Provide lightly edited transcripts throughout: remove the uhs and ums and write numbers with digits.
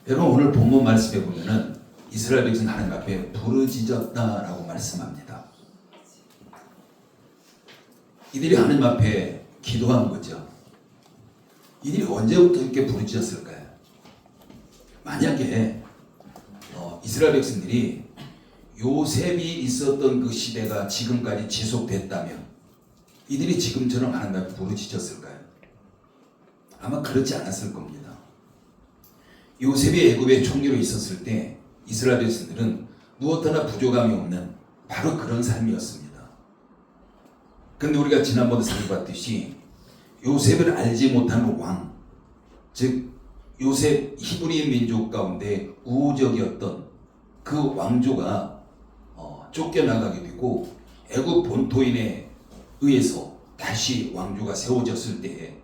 여러분 오늘 본문 말씀에 보면은 이스라엘 백성 하나님 앞에 부르짖었다라고 말씀합니다. 이들이 하나님 앞에 기도한 거죠. 이들이 언제부터 이렇게 부르짖었을까요? 만약에 이스라엘 백성들이 요셉이 있었던 그 시대가 지금까지 지속됐다면 이들이 지금처럼 하나님 앞에 부르짖었을까요? 아마 그렇지 않았을 겁니다. 요셉이 애굽의 총리로 있었을 때 이스라엘 백성들은 무엇 하나 부족함이 없는 바로 그런 삶이었습니다. 그런데 우리가 지난번에 살펴봤듯이 요셉을 알지 못하는 왕, 즉 요셉 히브리 민족 가운데 우호적이었던 그 왕조가 쫓겨나가게 되고 애굽 본토인에 의해서 다시 왕조가 세워졌을 때에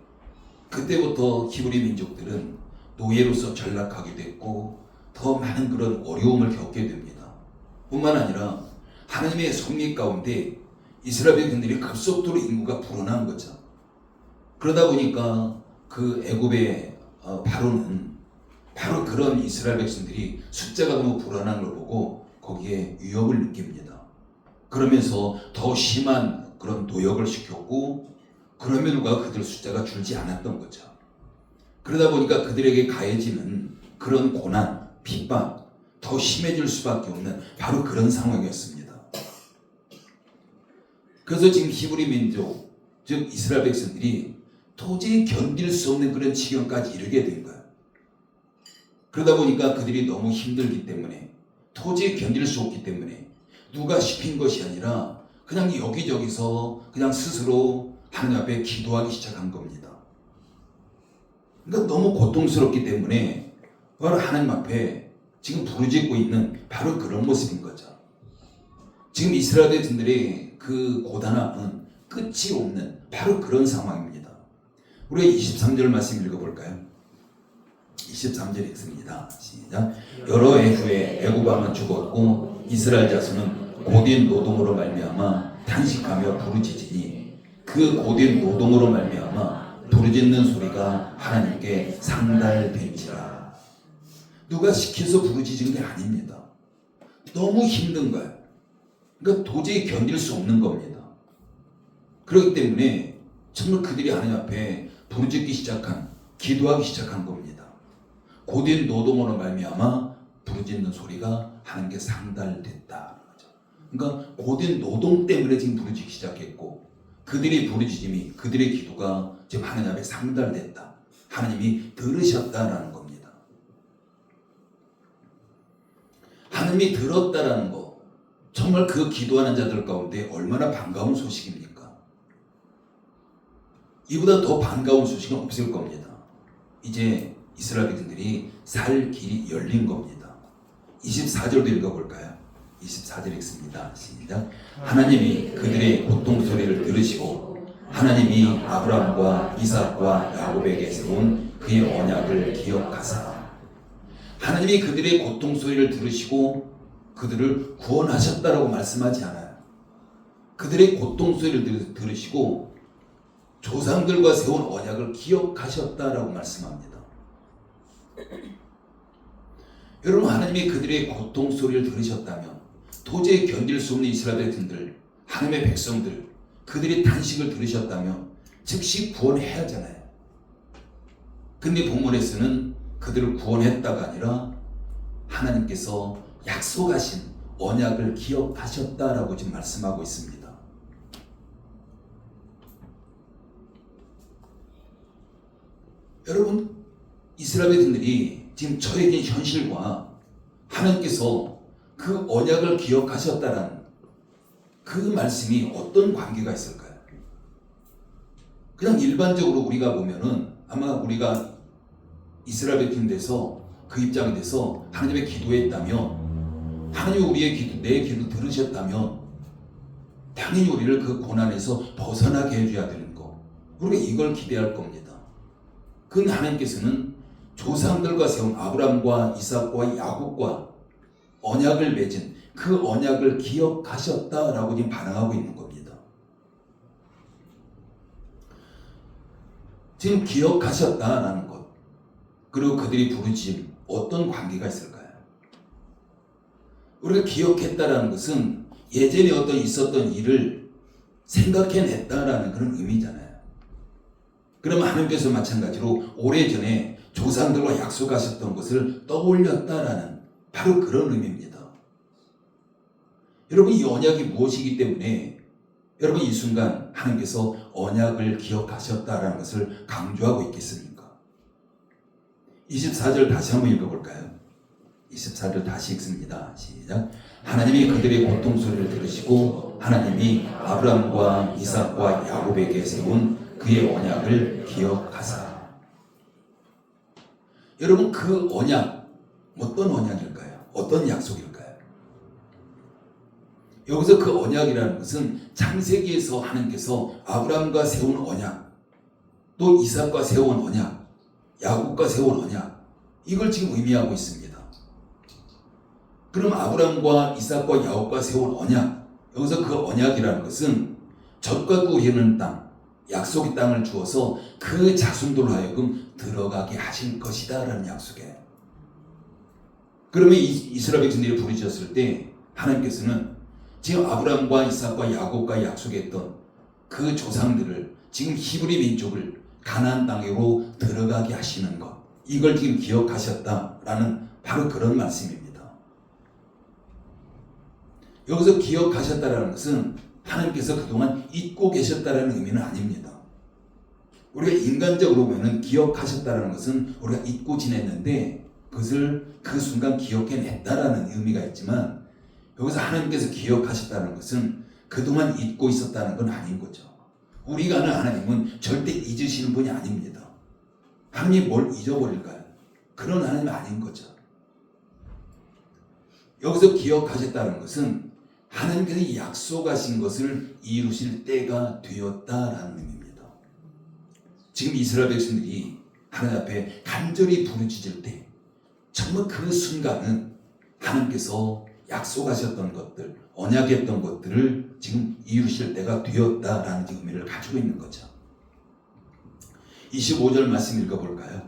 그때부터 히브리 민족들은 노예로서 전락하게 됐고 더 많은 그런 어려움을 겪게 됩니다. 뿐만 아니라 하나님의 섭리 가운데 이스라엘 백성들이 급속도로 인구가 불어난 거죠. 그러다 보니까 그 애굽의 바로는 바로 그런 이스라엘 백성들이 숫자가 너무 불어난 걸 보고 거기에 위협을 느낍니다. 그러면서 더 심한 그런 노역을 시켰고 그럼에도 불구하고 그들 숫자가 줄지 않았던 거죠. 그러다 보니까 그들에게 가해지는 그런 고난, 핍박 더 심해질 수밖에 없는 바로 그런 상황이었습니다. 그래서 지금 히브리 민족, 즉 이스라엘 백성들이 도저히 견딜 수 없는 그런 지경까지 이르게 된 거예요. 그러다 보니까 그들이 너무 힘들기 때문에 도저히 견딜 수 없기 때문에 누가 시킨 것이 아니라 그냥 여기저기서 그냥 스스로 하나님 앞에 기도하기 시작한 겁니다. 그러니까 너무 고통스럽기 때문에 바로 하나님 앞에 지금 부르짖고 있는 바로 그런 모습인 거죠. 지금 이스라엘 백성들의 그 고단함은 끝이 없는 바로 그런 상황입니다. 우리가 23절 말씀 읽어볼까요? 23절 읽습니다. 시작. 여러 해 후에 애굽 왕은 죽었고 이스라엘 자손은 고된 노동으로 말미암아 탄식하며 부르짖으니 그 고된 노동으로 말미암아 부르짖는 소리가 하나님께 상달된지라. 누가 시켜서 부르짖은 게 아닙니다. 너무 힘든 거예요. 그러니까 도저히 견딜 수 없는 겁니다. 그렇기 때문에 정말 그들이 하나님 앞에 부르짖기 시작한, 기도하기 시작한 겁니다. 고된 노동으로 말미암아 부르짖는 소리가 하나님께 상달됐다. 그러니까 고된 노동 때문에 지금 부르짖기 시작했고 그들의 부르짖음이, 그들의 기도가 지금 하나님 앞에 상달됐다. 하나님이 들으셨다라는 겁니다. 하나님이 들었다라는 거, 정말 그 기도하는 자들 가운데 얼마나 반가운 소식입니까? 이보다 더 반가운 소식은 없을 겁니다. 이제 이스라엘 백성들이 살 길이 열린 겁니다. 24절도 읽어볼까요? 24절 읽습니다. 시작. 하나님이 그들의 고통 소리를 들으시고 하나님이 아브라함과 이삭과 야곱에게 세운 그의 언약을 기억하사. 하나님이 그들의 고통 소리를 들으시고 그들을 구원하셨다라고 말씀하지 않아요. 그들의 고통 소리를 들으시고 조상들과 세운 언약을 기억하셨다라고 말씀합니다. 여러분, 하나님이 그들의 고통 소리를 들으셨다면 도저히 견딜 수 없는 이스라엘 백성들, 하나님의 백성들, 그들의 탄식을 들으셨다면 즉시 구원해야 하잖아요. 근데 본문에서는 그들을 구원했다가 아니라 하나님께서 약속하신 언약을 기억하셨다라고 지금 말씀하고 있습니다. 여러분, 이스라엘 백성들이 지금 처해진 현실과 하나님께서 그 언약을 기억하셨다라는 그 말씀이 어떤 관계가 있을까요? 그냥 일반적으로 우리가 보면은 아마 우리가 이스라엘 백성 돼서 그 입장이 돼서 하나님의 기도했다면, 하나님이 우리의 기도, 내 기도 들으셨다면 당연히 우리를 그 고난에서 벗어나게 해줘야 되는 거, 우리가 이걸 기대할 겁니다. 그 하나님께서는 조상들과 세운 아브라함과 이삭과 야곱과 언약을 맺은 그 언약을 기억하셨다라고 지금 반응하고 있는 겁니다. 지금 기억하셨다라는 것, 그리고 그들이 부르짖음, 어떤 관계가 있을까요? 우리가 기억했다라는 것은 예전에 어떤 있었던 일을 생각해냈다라는 그런 의미잖아요. 그러면 하나님께서 마찬가지로 오래전에 조상들과 약속하셨던 것을 떠올렸다라는 바로 그런 의미입니다. 여러분, 이 언약이 무엇이기 때문에 여러분 이 순간 하나님께서 언약을 기억하셨다라는 것을 강조하고 있겠습니까? 24절 다시 한번 읽어볼까요? 24절 다시 읽습니다. 시작. 하나님이 그들의 고통 소리를 들으시고 하나님이 아브라함과 이삭과 야곱에게 세운 그의 언약을 기억하사. 여러분, 그 언약 어떤 언약일까요? 어떤 약속일까요? 여기서 그 언약이라는 것은 창세기에서 하나님께서 아브라함과 세운 언약, 또 이삭과 세운 언약, 야곱과 세운 언약, 이걸 지금 의미하고 있습니다. 그럼 아브라함과 이삭과 야곱과 세운 언약, 여기서 그 언약이라는 것은 젖과 꿀이 흐르는 땅, 약속의 땅을 주어서 그 자손들로 하여금 들어가게 하실 것이다 라는 약속이에요. 그러면 이스라엘 백성들이 부르짖었을 때 하나님께서는 지금 아브라함과 이삭과 야곱과 약속했던 그 조상들을, 지금 히브리 민족을 가나안 땅으로 들어가게 하시는 것, 이걸 지금 기억하셨다라는 바로 그런 말씀입니다. 여기서 기억하셨다라는 것은 하나님께서 그동안 잊고 계셨다라는 의미는 아닙니다. 우리가 인간적으로 보면 기억하셨다라는 것은 우리가 잊고 지냈는데 그것을 그 순간 기억해냈다라는 의미가 있지만, 여기서 하나님께서 기억하셨다는 것은 그동안 잊고 있었다는 건 아닌 거죠. 우리가 아는 하나님은 절대 잊으시는 분이 아닙니다. 하나님이 뭘 잊어버릴까요? 그런 하나님이 아닌 거죠. 여기서 기억하셨다는 것은 하나님께서 약속하신 것을 이루실 때가 되었다라는 의미입니다. 지금 이스라엘 백성들이 하나님 앞에 간절히 부르짖을 때 정말 그 순간은 하나님께서 약속하셨던 것들, 언약했던 것들을 지금 이루실 때가 되었다라는 의미를 가지고 있는 거죠. 25절 말씀 읽어볼까요?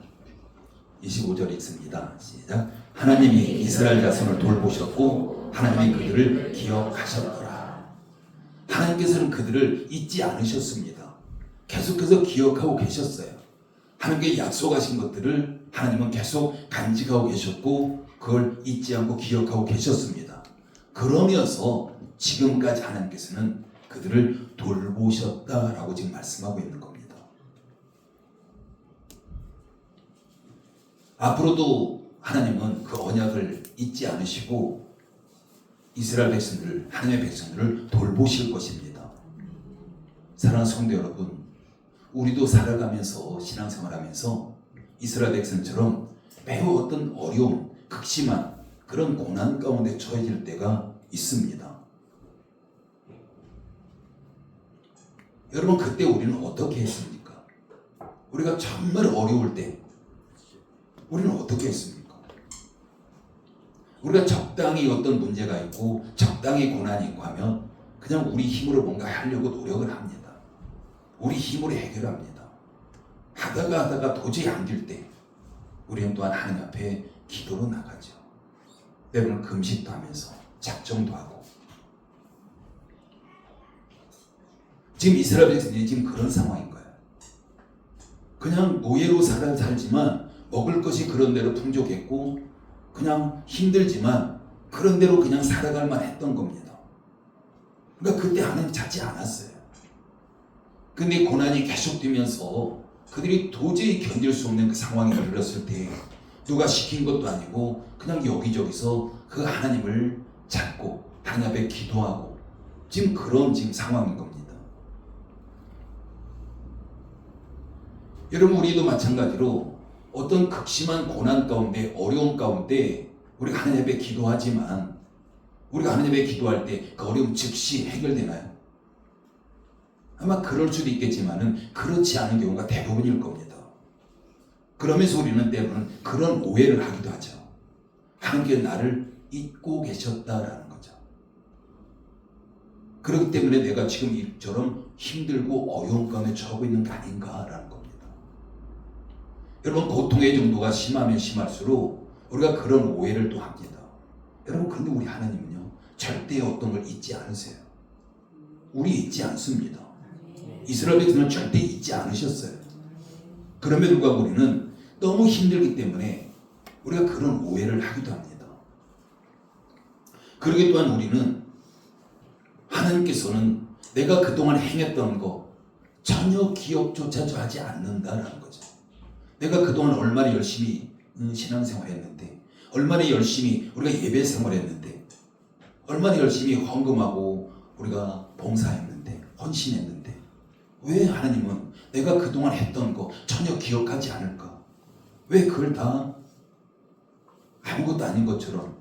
25절 읽습니다. 시작. 하나님이 이스라엘 자손을 돌보셨고 하나님이 그들을 기억하셨더라. 하나님께서는 그들을 잊지 않으셨습니다. 계속해서 기억하고 계셨어요. 하나님께 약속하신 것들을 하나님은 계속 간직하고 계셨고 그걸 잊지 않고 기억하고 계셨습니다. 그러면서 지금까지 하나님께서는 그들을 돌보셨다라고 지금 말씀하고 있는 겁니다. 앞으로도 하나님은 그 언약을 잊지 않으시고 이스라엘 백성들을, 하나님의 백성들을 돌보실 것입니다. 사랑하는 성도 여러분, 우리도 살아가면서 신앙생활하면서 이스라엘 백성처럼 매우 어떤 어려움, 극심한 그런 고난 가운데 처해질 때가 있습니다. 여러분, 그때 우리는 어떻게 했습니까? 우리가 정말 어려울 때 우리는 어떻게 했습니까? 우리가 적당히 어떤 문제가 있고 적당히 고난이 있고 하면 그냥 우리 힘으로 뭔가 하려고 노력을 합니다. 우리 힘으로 해결합니다. 하다가 도저히 안 될 때 우리는 또한 하나님 앞에 기도로 나가죠. 때로는 금식도 하면서 작정도 하고. 지금 이스라엘 백성들이 지금 그런 상황인 거예요. 그냥 노예로 살지만 먹을 것이 그런 대로 풍족했고 그냥 힘들지만 그런 대로 그냥 살아갈 만했던 겁니다. 그러니까 그때 하나님 찾지 않았어요. 근데 고난이 계속되면서 그들이 도저히 견딜 수 없는 그 상황에 이르렀을 때 누가 시킨 것도 아니고 그냥 여기저기서 그 하나님을 찾고 하나님 앞에 기도하고 지금 그런 상황인 겁니다. 여러분, 우리도 마찬가지로 어떤 극심한 고난 가운데, 어려움 가운데 우리가 하나님 앞에 기도하지만 우리가 하나님 앞에 기도할 때 그 어려움 즉시 해결되나요? 아마 그럴 수도 있겠지만은 그렇지 않은 경우가 대부분일 겁니다. 그러면서 우리는 때로는 그런 오해를 하기도 하죠. 하나님께 나를 잊고 계셨다라는 거죠. 그렇기 때문에 내가 지금 이처럼 힘들고 어려운 가운데 처하고 있는 게 아닌가라는 겁니다. 여러분, 고통의 정도가 심하면 심할수록 우리가 그런 오해를 또 합니다. 여러분, 그런데 우리 하나님은요, 절대 어떤 걸 잊지 않으세요. 우리 잊지 않습니다. 이스라엘 백성은 절대 잊지 않으셨어요. 그럼에도 불구하고 우리는 너무 힘들기 때문에 우리가 그런 오해를 하기도 합니다. 그러기 또한 우리는 하나님께서는 내가 그동안 행했던 거 전혀 기억조차도 하지 않는다라는 거죠. 내가 그동안 얼마나 열심히 신앙생활 했는데, 얼마나 열심히 우리가 예배생활 했는데, 얼마나 열심히 헌금하고 우리가 봉사했는데, 헌신했는데, 왜 하나님은 내가 그동안 했던 거 전혀 기억하지 않을까? 왜 그걸 다 아무것도 아닌 것처럼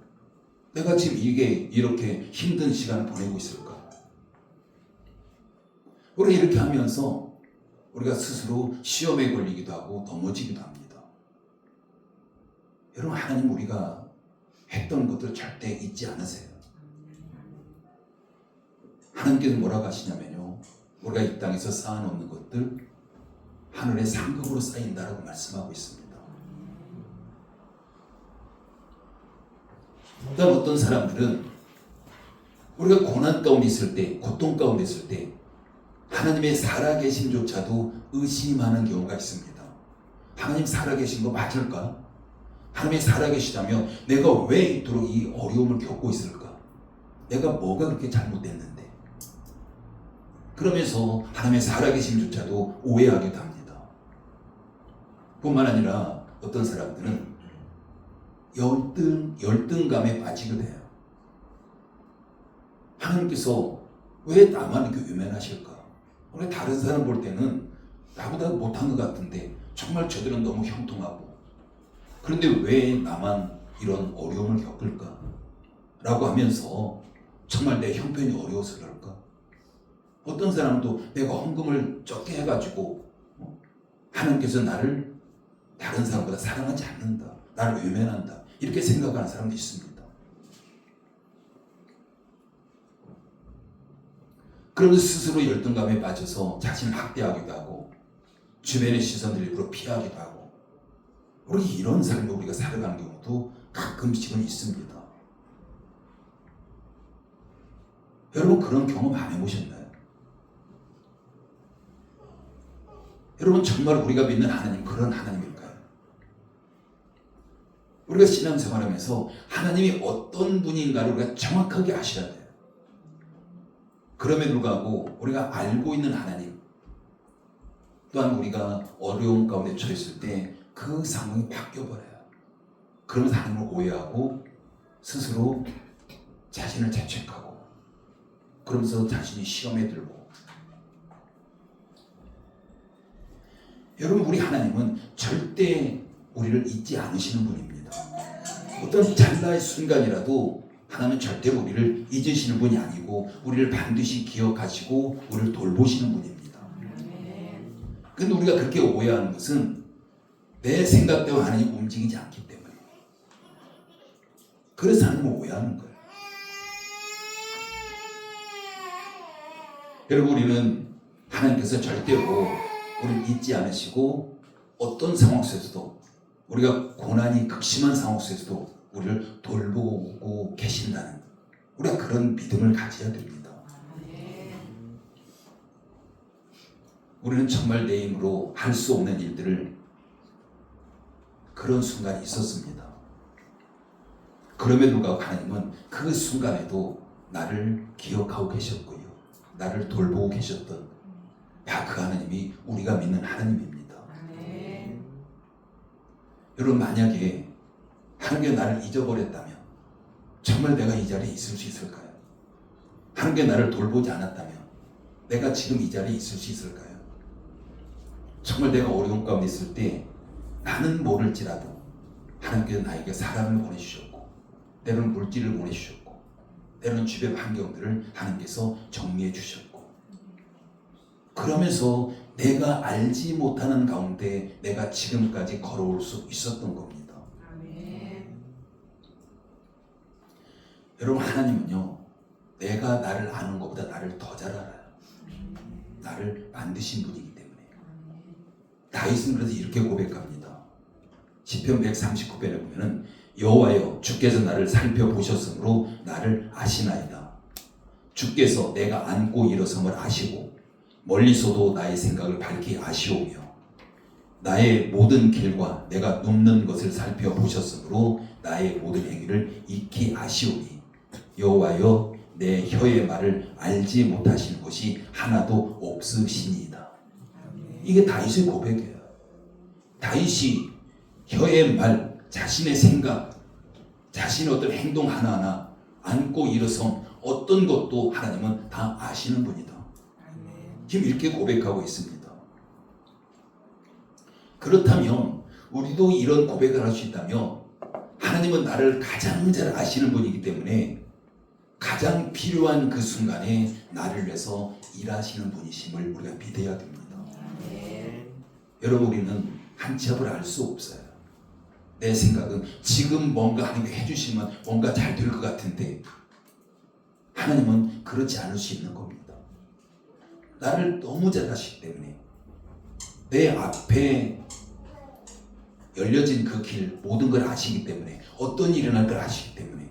내가 지금 이렇게 힘든 시간을 보내고 있을까? 우리가 이렇게 하면서 우리가 스스로 시험에 걸리기도 하고 넘어지기도 합니다. 여러분, 하나님 우리가 했던 것들 절대 잊지 않으세요. 하나님께서 뭐라고 하시냐면요, 우리가 이 땅에서 쌓아놓는 것들 하늘의 상급으로 쌓인다라고 말씀하고 있습니다. 또한 어떤 사람들은 우리가 고난 가운데 있을 때, 고통 가운데 있을 때 하나님의 살아계심조차도 의심하는 경우가 있습니다. 하나님 살아계신 거 맞을까? 하나님이 살아계시다면 내가 왜 이토록 이 어려움을 겪고 있을까? 내가 뭐가 그렇게 잘못됐는데? 그러면서 하나님의 살아계심조차도 오해하기도 합니다. 뿐만 아니라 어떤 사람들은 열등감에 빠지게 돼요. 하나님께서 왜 나만 이렇게 외면하실까? 우리 다른 사람 볼 때는 나보다 못한 것 같은데 정말 저들은 너무 형통하고, 그런데 왜 나만 이런 어려움을 겪을까? 라고 하면서 정말 내 형편이 어려워서 그럴까? 어떤 사람도 내가 헌금을 적게 해가지고 하나님께서 나를 다른 사람보다 사랑하지 않는다, 나를 외면한다, 이렇게 생각하는 사람도 있습니다. 그러면서 스스로 열등감에 빠져서 자신을 학대하기도 하고 주변의 시선들을 일부러 피하기도 하고, 우리 이런 삶을 우리가 살아가는 경우도 가끔씩은 있습니다. 여러분, 그런 경험 안 해보셨나요? 여러분, 정말 우리가 믿는 하나님 그런 하나님일까요? 우리가 신앙생활하면서 하나님이 어떤 분인가를 우리가 정확하게 아셔야 돼요. 그럼에도 불구하고 우리가 알고 있는 하나님, 또한 우리가 어려움 가운데 처했을 때 그 상황이 바뀌어버려요. 그러면서 하나님을 오해하고 스스로 자신을 자책하고, 그러면서 자신이 시험에 들고. 여러분, 우리 하나님은 절대 우리를 잊지 않으시는 분입니다. 어떤 찰나의 순간이라도 하나님은 절대 우리를 잊으시는 분이 아니고 우리를 반드시 기억하시고 우리를 돌보시는 분입니다. 그런데 우리가 그렇게 오해하는 것은 내 생각대로 하나님이 움직이지 않기 때문에, 그래서 하나님을 오해하는 거예요. 여러분, 우리는 하나님께서 절대로 우리를 잊지 않으시고 어떤 상황 속에서도, 우리가 고난이 극심한 상황 속에서도 우리를 돌보고 계신다는, 우리가 그런 믿음을 가져야 됩니다. 우리는 정말 내 힘으로 할 수 없는 일들을, 그런 순간이 있었습니다. 그럼에도 불구하고 하나님은 그 순간에도 나를 기억하고 계셨고요, 나를 돌보고 계셨던 그 하나님이 우리가 믿는 하나님입니다. 여러분, 만약에 하나님께 나를 잊어버렸다면 정말 내가 이 자리에 있을 수 있을까요? 하나님께 나를 돌보지 않았다면 내가 지금 이 자리에 있을 수 있을까요? 정말 내가 어려운 가운데 있을 때 나는 모를지라도 하나님께서 나에게 사람을 보내주셨고, 때로는 물질을 보내주셨고, 때로는 주변 환경들을 하나님께서 정리해 주셨고, 그러면서 내가 알지 못하는 가운데 내가 지금까지 걸어올 수 있었던 겁니다. 여러분, 하나님은요, 내가 나를 아는 것보다 나를 더 잘 알아요. 나를 만드신 분이기 때문에. 다윗은 그래서 이렇게 고백합니다. 시편 139편에 보면은 여호와여 주께서 나를 살펴보셨으므로 나를 아시나이다. 주께서 내가 앉고 일어섬을 아시고 멀리서도 나의 생각을 밝히 아시오며 나의 모든 길과 내가 눕는 것을 살펴보셨으므로 나의 모든 행위를 익히 아시오니 여호와여 내 혀의 말을 알지 못하시는 것이 하나도 없으시니이다. 이게 다윗의 고백이에요. 다윗이 혀의 말, 자신의 생각, 자신의 어떤 행동 하나하나, 앉고 일어섬 어떤 것도 하나님은 다 아시는 분이다. 지금 이렇게 고백하고 있습니다. 그렇다면 우리도 이런 고백을 할 수 있다면 하나님은 나를 가장 잘 아시는 분이기 때문에 가장 필요한 그 순간에 나를 위해서 일하시는 분이심을 우리가 믿어야 됩니다. 여러분, 우리는 한 치 앞을 알 수 없어요. 내 생각은 지금 뭔가 하나님이 해주시면 뭔가 잘 될 것 같은데 하나님은 그렇지 않을 수 있는 겁니다. 나를 너무 잘 아시기 때문에 내 앞에 열려진 그 길 모든 걸 아시기 때문에 어떤 일이 날 걸 아시기 때문에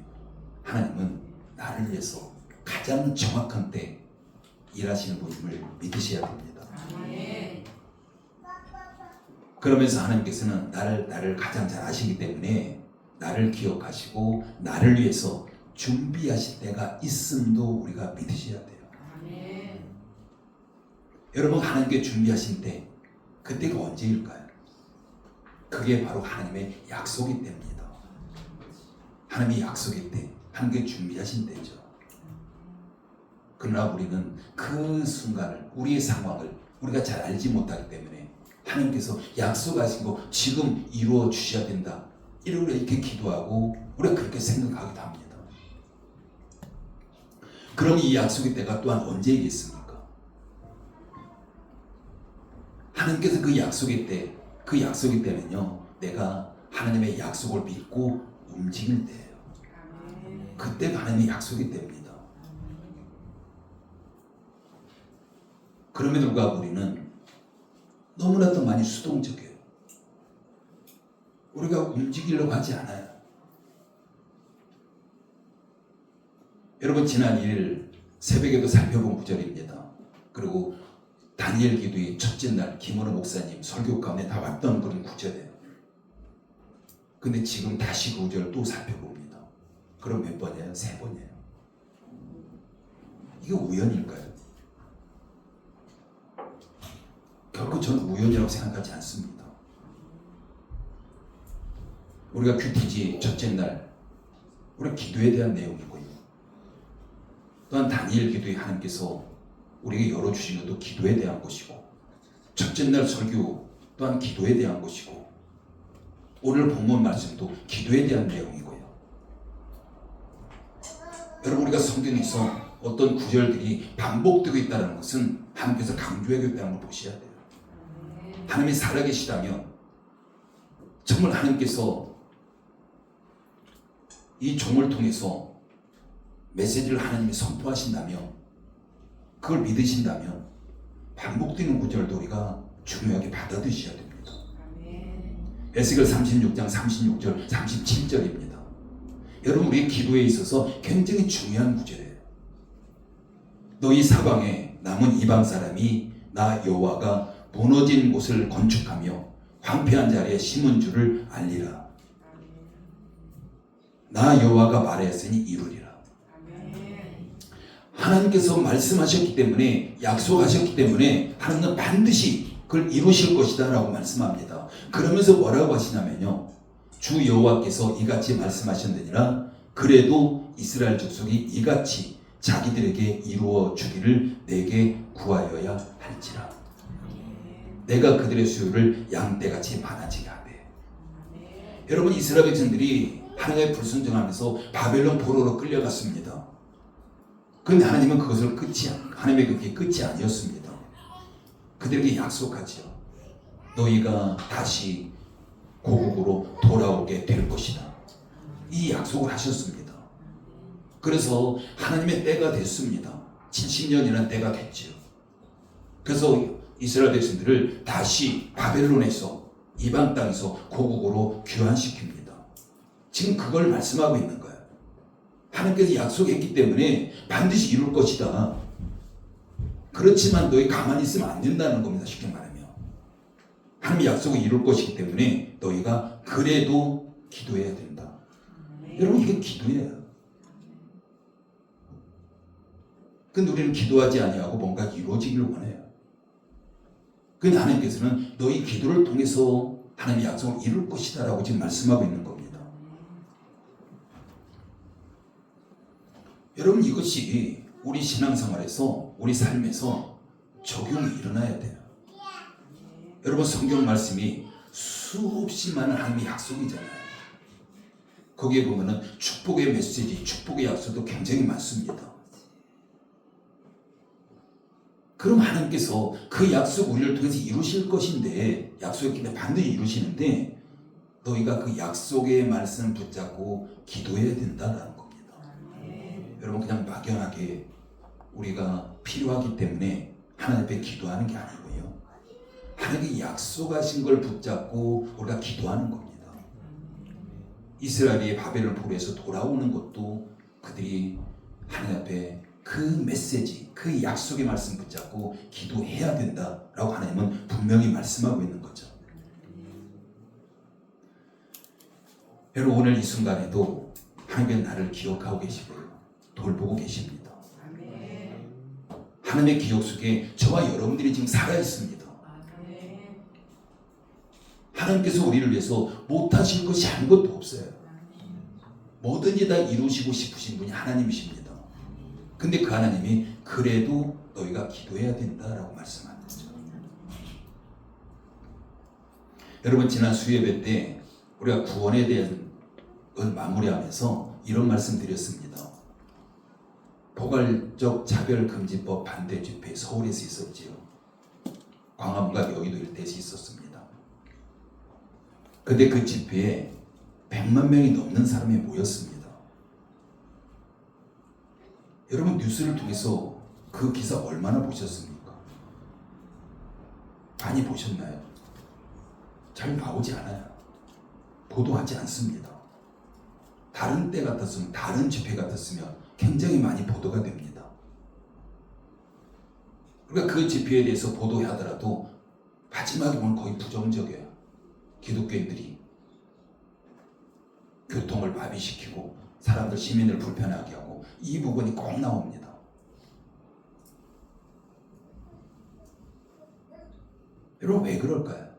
하나님은 나를 위해서 가장 정확한 때 일하시는 분임을 믿으셔야 됩니다. 그러면서 하나님께서는 나를 가장 잘 아시기 때문에 나를 기억하시고 나를 위해서 준비하실 때가 있음도 우리가 믿으셔야 돼요. 여러분, 하나님께 준비하신 때 그때가 언제일까요? 그게 바로 하나님의 약속이 때입니다. 하나님의 약속일 때 하나님께 준비하신 때죠. 그러나 우리는 그 순간을, 우리의 상황을 우리가 잘 알지 못하기 때문에 하나님께서 약속하신 거 지금 이루어 주셔야 된다, 이렇게 기도하고 우리가 그렇게 생각하기도 합니다. 그럼 이 약속의 때가 또한 언제이겠습니까? 하나님께서 그 약속의 때, 그 약속의 때는요, 내가 하나님의 약속을 믿고 움직일 때예요. 그때가 하나님의 약속의 때입니다. 그럼에도 불구하고 우리는 너무나도 많이 수동적이에요. 우리가 움직이려고 하지 않아요. 여러분, 지난 1일 새벽에도 살펴본 구절입니다. 그리고 다니엘 기도의 첫째 날 김원호 목사님 설교 가운데 나왔던 그런 구절이에요. 근데 지금 다시 그 구절을 또 살펴봅니다. 그럼 몇 번이에요? 3번이에요. 이게 우연일까요? 결코 저는 우연이라고 생각하지 않습니다. 우리가 큐티지 첫째 날 우리 기도에 대한 내용이고요. 또한 다니엘 기도에 하나님께서 우리에게 열어주신 것도 기도에 대한 것이고, 첫째 날 설교 또한 기도에 대한 것이고, 오늘 본문 말씀도 기도에 대한 내용이고요. 여러분, 우리가 성경에서 어떤 구절들이 반복되고 있다는 것은 하나님께서 강조하고 있다는 걸 보셔야 돼요. 하나님이 살아계시다면 정말 하나님께서 이 종을 통해서 메시지를 하나님이 선포하신다면, 그걸 믿으신다면 반복되는 구절도 우리가 중요하게 받아들이셔야 됩니다. 에스겔 36장 36절 37절입니다. 여러분, 우리의 기도에 있어서 굉장히 중요한 구절이에요. 너희 사방에 남은 이방 사람이 나 여호와가 무너진 곳을 건축하며 황폐한 자리에 심은 줄을 알리라. 나 여호와가 말하였으니 이루리라. 하나님께서 말씀하셨기 때문에, 약속하셨기 때문에 하나님은 반드시 그걸 이루실 것이다 라고 말씀합니다. 그러면서 뭐라고 하시냐면요, 주 여호와께서 이같이 말씀하셨느니라. 그래도 이스라엘 족속이 이같이 자기들에게 이루어 주기를 내게 구하여야 할지라. 내가 그들의 수요를 양떼같이 많아지게 하되. 여러분, 이스라엘 백성들이 하나님의 불순종하면서 바벨론 포로로 끌려갔습니다. 그런데 하나님은 그것을 하나님의 그게 끝이 아니었습니다. 그들에게 약속하죠. 너희가 다시 고국으로 돌아오게 될 것이다. 이 약속을 하셨습니다. 그래서 하나님의 때가 됐습니다. 70년이라는 때가 됐죠. 그래서 이스라엘 백성들을 다시 바벨론에서, 이방 땅에서 고국으로 귀환시킵니다. 지금 그걸 말씀하고 있는 거예요. 하나님께서 약속했기 때문에 반드시 이룰 것이다. 그렇지만 너희 가만히 있으면 안 된다는 겁니다. 쉽게 말하면. 하나님의 약속을 이룰 것이기 때문에 너희가 그래도 기도해야 된다. 여러분, 이게 기도예요. 근데 우리는 기도하지 아니하고 뭔가 이루어지기를 원해요. 근데 하나님께서는 너희 기도를 통해서 하나님의 약속을 이룰 것이다 라고 지금 말씀하고 있는 겁니다. 여러분, 이것이 우리 신앙생활에서, 우리 삶에서 적용이 일어나야 돼요. 여러분, 성경 말씀이 수없이 많은 하나님의 약속이잖아요. 거기에 보면은 축복의 메시지, 축복의 약속도 굉장히 많습니다. 그럼 하나님께서 그 약속 우리를 통해서 이루실 것인데, 약속했기 때문에 반드시 이루시는데, 너희가 그 약속의 말씀을 붙잡고 기도해야 된다는 겁니다. 여러분, 그냥 막연하게 우리가 필요하기 때문에 하나님 앞에 기도하는 게 아니고요. 하나님이 약속하신 걸 붙잡고 우리가 기도하는 겁니다. 이스라엘이 바벨론 포로에서 돌아오는 것도 그들이 하나님 앞에 그 메시지, 그 약속의 말씀 붙잡고 기도해야 된다라고 하나님은 분명히 말씀하고 있는 거죠. 여러분, 오늘 이 순간에도 하나님의 나를 기억하고 계시고요. 돌보고 계십니다. 하나님의 기억 속에 저와 여러분들이 지금 살아 있습니다. 하나님께서 우리를 위해서 못하신 것이 아무것도 없어요. 뭐든지 다 이루시고 싶으신 분이 하나님이십니다. 근데 그 하나님이 그래도 너희가 기도해야 된다라고 말씀하는 거죠. 여러분, 지난 수요예배 때 우리가 구원에 대한 걸 마무리하면서 이런 말씀 드렸습니다. 포괄적 차별금지법 반대 집회 서울에서 있었지요. 광화문과 여의도 일대에서 있었습니다. 근데 그 집회에 100만 명이 넘는 사람이 모였습니다. 여러분, 뉴스를 통해서 그 기사 얼마나 보셨습니까? 많이 보셨나요? 잘 나오지 않아요. 보도하지 않습니다. 다른 때 같았으면, 다른 집회 같았으면 굉장히 많이 보도가 됩니다. 그러니까 그 집회에 대해서 보도하더라도 마지막에 보면 거의 부정적이에요. 기독교인들이 교통을 마비시키고 사람들, 시민을 불편하게 하고, 이 부분이 꼭 나옵니다. 여러분, 왜 그럴까요?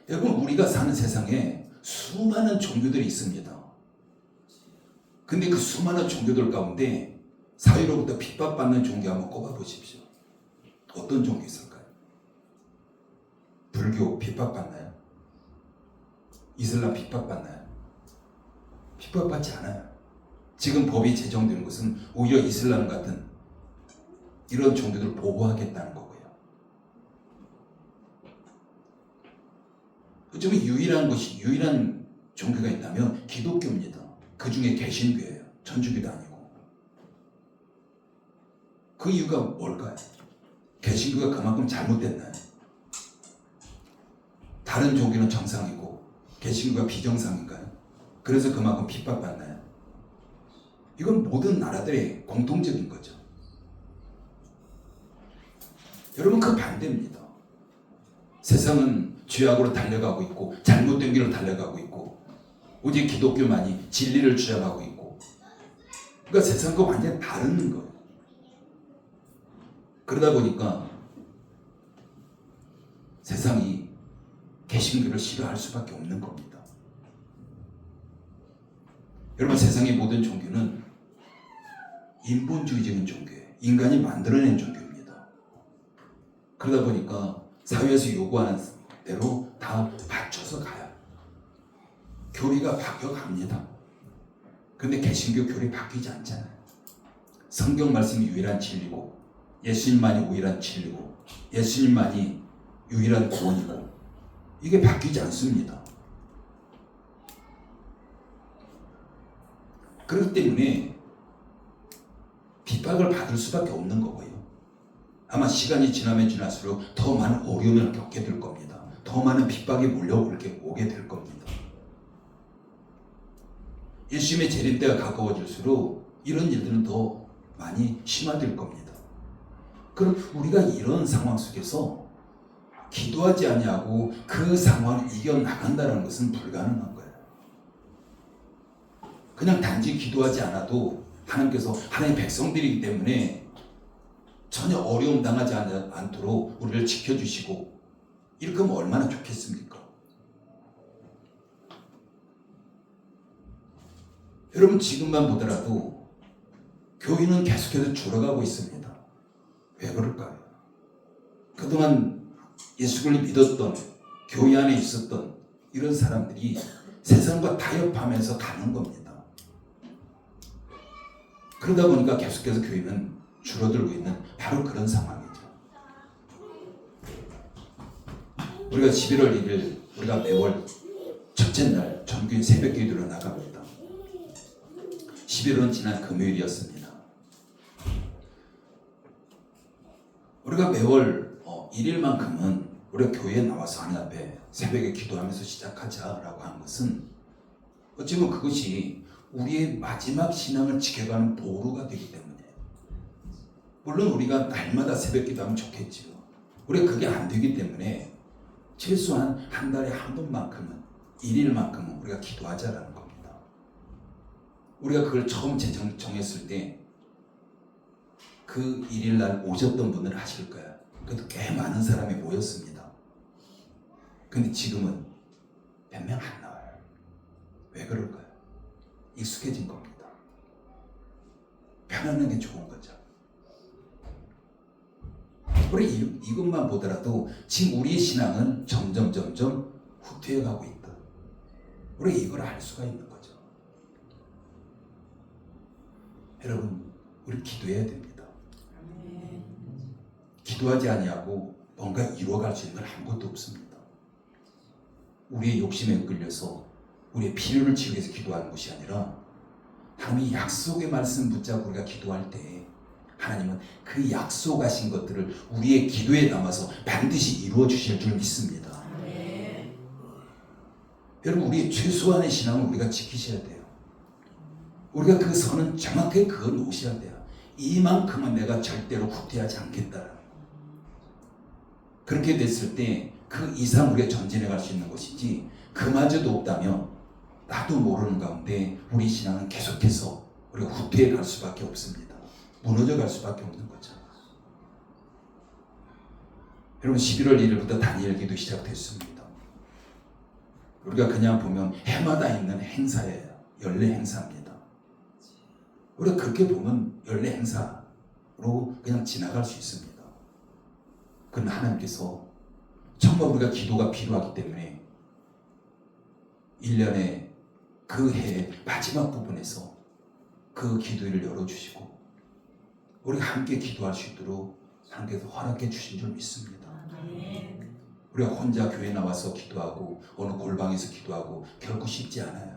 여러분, 우리가 사는 세상에 수많은 종교들이 있습니다. 근데 그 수많은 종교들 가운데 사회로부터 핍박받는 종교 한번 꼽아보십시오. 어떤 종교 있을까요? 불교 핍박받나요? 이슬람 핍박받나요? 핍박받지 않아요. 지금 법이 제정되는 것은 오히려 이슬람 같은 이런 종교들을 보호하겠다는 거고요. 어쩌면 유일한 종교가 있다면 기독교입니다. 그 중에 개신교예요. 천주교도 아니고. 그 이유가 뭘까요? 개신교가 그만큼 잘못됐나요? 다른 종교는 정상이고 개신교가 비정상인가요? 그래서 그만큼 핍박받나요? 이건 모든 나라들의 공통적인 거죠. 여러분, 그 반대입니다. 세상은 죄악으로 달려가고 있고 잘못된 길로 달려가고 있고 오직 기독교만이 진리를 주장하고 있고, 그러니까 세상과 완전히 다른 거예요. 그러다 보니까 세상이 개신교를 싫어할 수밖에 없는 겁니다. 여러분, 세상의 모든 종교는 인본주의적인 종교예요. 인간이 만들어낸 종교입니다. 그러다 보니까 사회에서 요구하는 대로 다 맞춰서 가요. 교리가 바뀌어갑니다. 근데 개신교 교리 바뀌지 않잖아요. 성경 말씀이 유일한 진리고 예수님만이 유일한 진리고 예수님만이 유일한 구원이고 이게 바뀌지 않습니다. 그렇기 때문에 핍박을 받을 수밖에 없는 거고요. 아마 시간이 지나면 지날수록 더 많은 어려움을 겪게 될 겁니다. 더 많은 핍박이 오게 될 겁니다. 예수님의 재림 때가 가까워질수록 이런 일들은 더 많이 심화될 겁니다. 그럼 우리가 이런 상황 속에서 기도하지 아니하고 그 상황을 이겨나간다는 것은 불가능한 거예요. 그냥 단지 기도하지 않아도 하나님께서 하나님의 백성들이기 때문에 전혀 어려움 당하지 않도록 우리를 지켜주시고 이렇게 하면 얼마나 좋겠습니까? 여러분 지금만 보더라도 교회는 계속해서 줄어가고 있습니다. 왜 그럴까요? 그동안 예수를 믿었던 교회 안에 있었던 이런 사람들이 세상과 타협하면서 가는 겁니다. 그러다 보니까 계속해서 교회는 줄어들고 있는 바로 그런 상황이죠. 우리가 11월 1일 우리가 매월 첫째 날 정규 새벽 기도로 나갑니다. 11월은 지난 금요일이었습니다. 우리가 매월 1일만큼은 우리가 교회에 나와서 하나님 앞에 새벽에 기도하면서 시작하자라고 한 것은 어찌보면 그것이 우리의 마지막 신앙을 지켜가는 보루가 되기 때문에 물론 우리가 날마다 새벽 기도하면 좋겠지요. 우리가 그게 안 되기 때문에 최소한 한 달에 한 번만큼은 1일만큼은 우리가 기도하자라는 겁니다. 우리가 그걸 처음 정했을 때 그 1일 날 오셨던 분들 아실 거예요. 그래도 꽤 많은 사람이 모였습니다. 근데 지금은 몇 명 안 나와요. 왜 그럴까요? 익숙해진 겁니다. 편안한 게 좋은 거죠. 우리 이것만 보더라도 지금 우리의 신앙은 점점 후퇴해가고 있다. 우리 이걸 알 수가 있는 거죠. 여러분, 우리 기도해야 됩니다. 기도하지 아니하고 뭔가 이루어갈 수 있는 건 아무것도 없습니다. 우리의 욕심에 끌려서 우리의 필요를 채우기 위해서 기도하는 것이 아니라 하나님의 약속의 말씀 붙잡고 우리가 기도할 때 하나님은 그 약속하신 것들을 우리의 기도에 담아서 반드시 이루어 주실 줄 믿습니다. 여러분 우리의 최소한의 신앙을 우리가 지키셔야 돼요. 우리가 그 선은 정확하게 그걸 놓으셔야 돼요. 이만큼은 내가 절대로 후퇴하지 않겠다. 그렇게 됐을 때 그 이상 우리가 전진해 갈 수 있는 것이지 그마저도 없다면 나도 모르는 가운데 우리 신앙은 계속해서 우리가 후퇴해 갈 수밖에 없습니다. 무너져 갈 수밖에 없는 거죠. 여러분 11월 1일부터 다니엘 기도 시작됐습니다. 우리가 그냥 보면 해마다 있는 행사예요. 연례 행사입니다. 우리가 그렇게 보면 연례 행사로 그냥 지나갈 수 있습니다. 그러나 하나님께서 정말 우리가 기도가 필요하기 때문에 1년의 그 해의 마지막 부분에서 그 기도를 열어주시고 우리가 함께 기도할 수 있도록 하나님께서 허락해 주신 줄 믿습니다. 우리가 혼자 교회 나와서 기도하고 어느 골방에서 기도하고 결코 쉽지 않아요.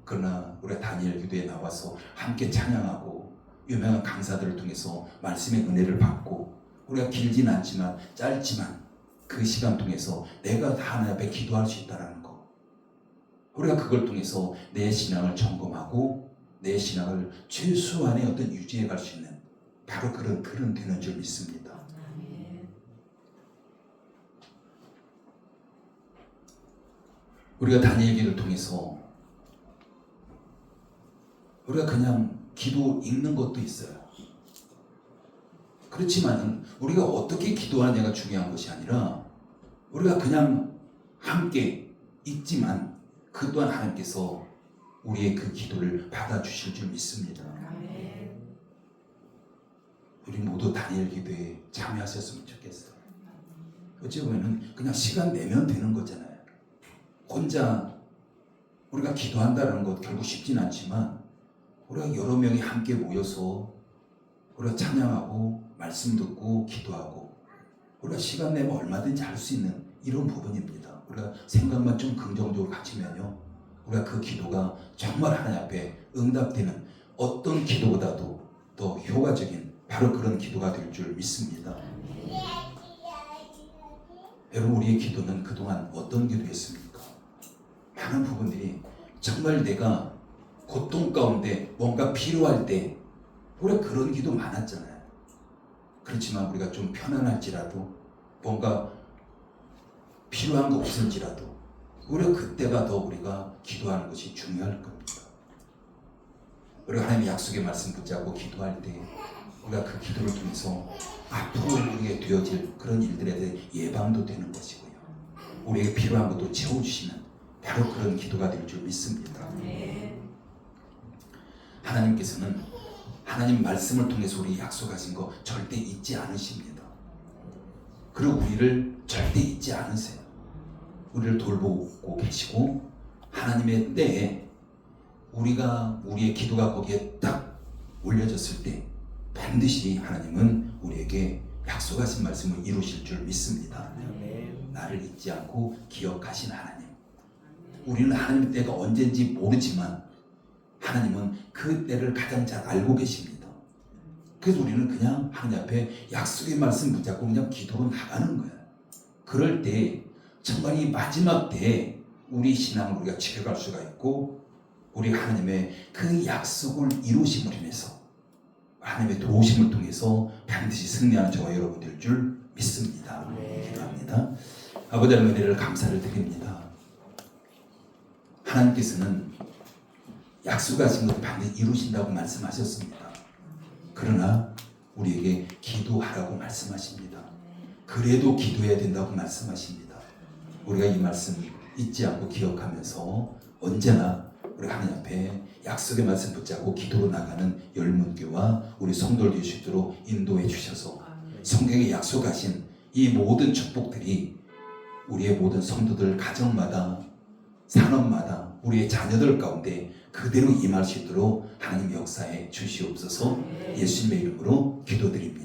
그러나 우리가 다니엘 기도에 나와서 함께 찬양하고 유명한 강사들을 통해서 말씀의 은혜를 받고 우리가 길진 않지만 짧지만 그 시간 통해서 내가 하나님 앞에 기도할 수 있다는 거, 우리가 그걸 통해서 내 신앙을 점검하고 내 신앙을 최소한의 어떤 유지해 갈 수 있는 바로 그런 되는 줄 믿습니다. 우리가 다니엘 기도를 통해서 우리가 그냥 기도 읽는 것도 있어요. 그렇지만 우리가 어떻게 기도하느냐가 중요한 것이 아니라 우리가 그냥 함께 있지만 그 또한 하나님께서 우리의 그 기도를 받아주실 줄 믿습니다. 우리 모두 다니엘 기도에 참여하셨으면 좋겠어요. 어찌 보면 그냥 시간 내면 되는 거잖아요. 혼자 우리가 기도한다는 것 결국 쉽진 않지만 우리가 여러 명이 함께 모여서 우리가 찬양하고 말씀 듣고 기도하고 우리가 시간 내면 얼마든지 할 수 있는 이런 부분입니다. 우리가 생각만 좀 긍정적으로 가지면요 우리가 그 기도가 정말 하나님 앞에 응답되는 어떤 기도보다도 더 효과적인 바로 그런 기도가 될 줄 믿습니다. 여러분 우리의 기도는 그동안 어떤 기도했습니까? 많은 부분들이 정말 내가 고통 가운데 뭔가 필요할 때 우리가 그런 기도 많았잖아요. 그렇지만 우리가 좀 편안할지라도 뭔가 필요한 거 없을지라도 우리가 그때가 더 우리가 기도하는 것이 중요할 겁니다. 우리가 하나님의 약속의 말씀 붙잡고 기도할 때 우리가 그 기도를 통해서 앞으로 우리에게 되어질 그런 일들에 대해 예방도 되는 것이고요. 우리에게 필요한 것도 채워주시는 바로 그런 기도가 될 줄 믿습니다. 하나님께서는 하나님 말씀을 통해서 우리 약속하신 거 절대 잊지 않으십니다. 그리고 우리를 절대 잊지 않으세요. 우리를 돌보고 계시고 하나님의 때에 우리의 기도가 거기에 딱 올려졌을 때 반드시 하나님은 우리에게 약속하신 말씀을 이루실 줄 믿습니다. 나를 잊지 않고 기억하신 하나님. 우리는 하나님의 때가 언제인지 모르지만 하나님은 그 때를 가장 잘 알고 계십니다. 그래서 우리는 그냥 하나님 앞에 약속의 말씀 붙잡고 그냥 기도로 나가는 거예요. 그럴 때 정말 이 마지막 때에 우리 신앙을 우리가 지켜갈 수가 있고 우리 하나님의 그 약속을 이루심을 인해서 하나님의 도우심을 통해서 반드시 승리하는 저와 여러분 될 줄 믿습니다. 기도합니다. 아버지 하나님 은혜를 감사를 드립니다. 하나님께서는 약속하신 것을 반드시 이루신다고 말씀하셨습니다. 그러나 우리에게 기도하라고 말씀하십니다. 그래도 기도해야 된다고 말씀하십니다. 우리가 이 말씀 잊지 않고 기억하면서 언제나 우리 하나님 앞에 약속의 말씀 붙잡고 기도로 나가는 열문교와 우리 성도들 될 수 있도록 인도해 주셔서 성경에 약속하신 이 모든 축복들이 우리의 모든 성도들 가정마다 산업마다 우리의 자녀들 가운데 그대로 임할 수 있도록 하나님 역사에 주시옵소서. 예수님의 이름으로 기도드립니다.